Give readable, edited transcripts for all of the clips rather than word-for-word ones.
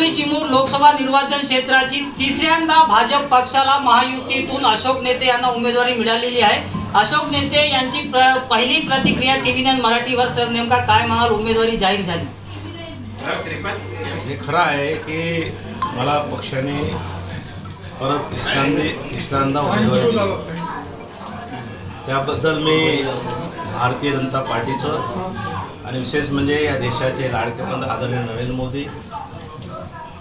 गडचिरोली चिमूर लोकसभा निर्वाचन क्षेत्राची तिसऱ्यांदा भाजप पक्षाला महायुतीतून अशोक नेते यांना उमेदवारी मिळालेली आहे। अशोक नेते यांची पहिली प्रतिक्रिया TV9 मराठीवर तर नेमका काय म्हणाल, उमेदवारी जाहीर झाली? हे खरं आहे की मला पक्षाने परत तिसऱ्यांदा उमेदवारी दिली, त्याबद्दल मी भारतीय जनता पार्टीचं आणि विशेष म्हणजे या देशाचे लाडके पंतप्रधान आदरणीय नरेंद्र मोदी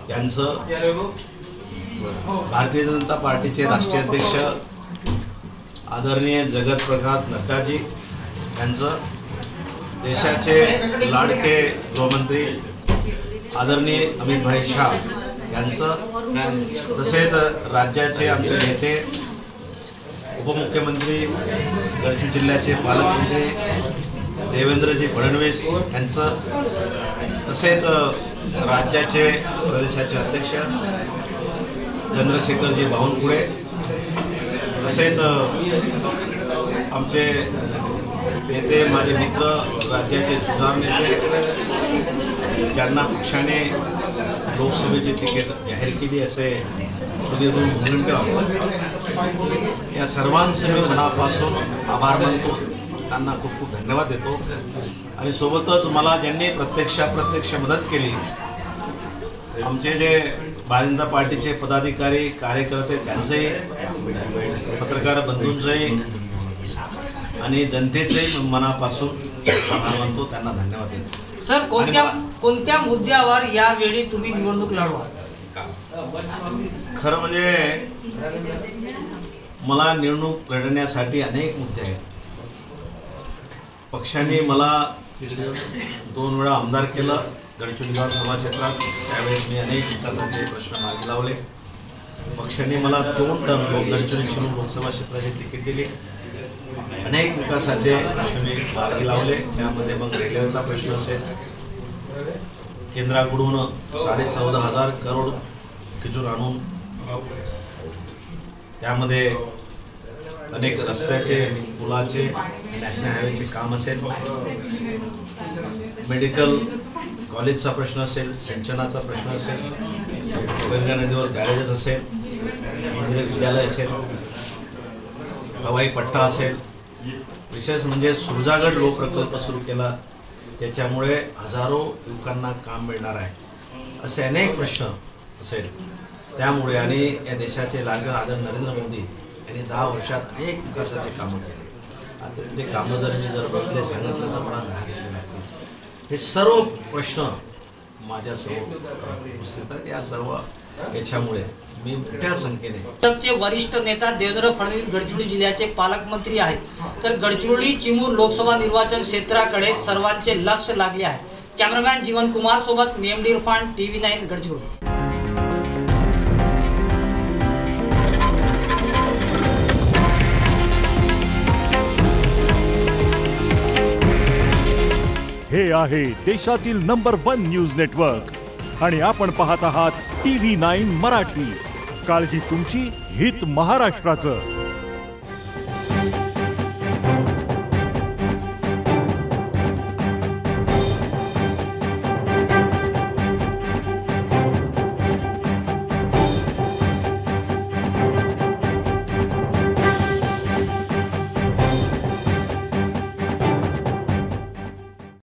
यांचं, भारतीय जनता पार्टीचे राष्ट्रीय अध्यक्ष आदरणीय जगत प्रकाश नड्डाजी यांचं, देशाचे लाडके गृहमंत्री आदरणीय अमित भाई शाह यांचं, तसेच राज्याचे आमचे नेते उपमुख्यमंत्री गडचिरोली जिल्ह्याचे पालकमंत्री देवेंद्रजी फडणवीस यांचं, तसेच राज्याचे प्रदेशाचे अध्यक्ष चंद्रशेखरजी बावनकुळे, तसेच आमचे नेते माझे मित्र राज्याचे सुधार नेते ज्यांना पक्षाने लोकसभेची तिकीट जाहीर केली असे सुधीर मुनगंटीवार, या सर्वांचे मी मनापासून आभार मानतो, त्यांना खूप खूप धन्यवाद देतो। आणि सोबतच मला ज्यांनी प्रत्यक्ष मदत केली, आमचे जे भारतीय जनता पार्टीचे पदाधिकारी कार्यकर्ते त्यांचेही, पत्रकार बंधूंचेही आणि जनतेचेही मनापासून आभार मानतो, त्यांना धन्यवाद देतो। सर, कोणत्या मुद्द्यावर यावेळी तुम्ही निवडणूक लढवा? खरं म्हणजे मला निवडणूक लढण्यासाठी अनेक मुद्दे आहेत। पक्षाने मला 2 वेळा आमदार केलं गडचिरोली विधानसभा क्षेत्रात, त्यावेळेस मी अनेक विकासाचे प्रश्न मार्गी लावले। पक्षाने मला 2 टर्म गडचिरोली चिमूर लोकसभा क्षेत्राची तिकीट दिली, अनेक विकासाचे प्रश्न मी मार्गी लावले, त्यामध्ये मग रेल्वेचा प्रश्न असेल, केंद्राकडून 14,500 करोड खिचून आणून त्यामध्ये अनेक रस्त्याचे, पुलाचे, नॅशनल हायवेचे काम असेल, मेडिकल कॉलेजचा प्रश्न असेल, सिंचनाचा प्रश्न असेल, गंगा नदीवर बॅरेजेस असेल, केंद्रीय विद्यालय असेल, हवाई पट्टा असेल, विशेष म्हणजे सुरजागड लोह प्रकल्प सुरू केला, त्याच्यामुळे हजारो युवकांना काम मिळणार आहे, असे अनेक प्रश्न असेल। त्यामुळे आणि या देशाचे लाडके आदरणीय नरेंद्र मोदी यांनी 10 वर्षात अनेक विकासाचे कामं केले। आता ते कामं जर मी बघितले सांगितलं तर मला 10 मिनिटं लागतील। हे सर्व प्रश्न माझ्यासमोर उपस्थित आहेत, या सर्व याच्यामुळे मी मोठ्या संख्येने भाजपचे वरिष्ठ नेता देवेंद्र फडणवीस गडचिरोली जिल्ह्याचे पालकमंत्री आहेत, तर गडचिरोली चिमूर लोकसभा निर्वाचन क्षेत्राकडे सर्वांचे लक्ष लागले आहे। कॅमेरामॅन जीवन कुमार सोबत मेमडी इरफान, TV9 गडचिरोली। हे आहे देशातील नंबर 1 न्यूज नेटवर्क आणि आपण पाहत आहात TV9 मराठी। काळजी तुमची, हित महाराष्ट्राचं।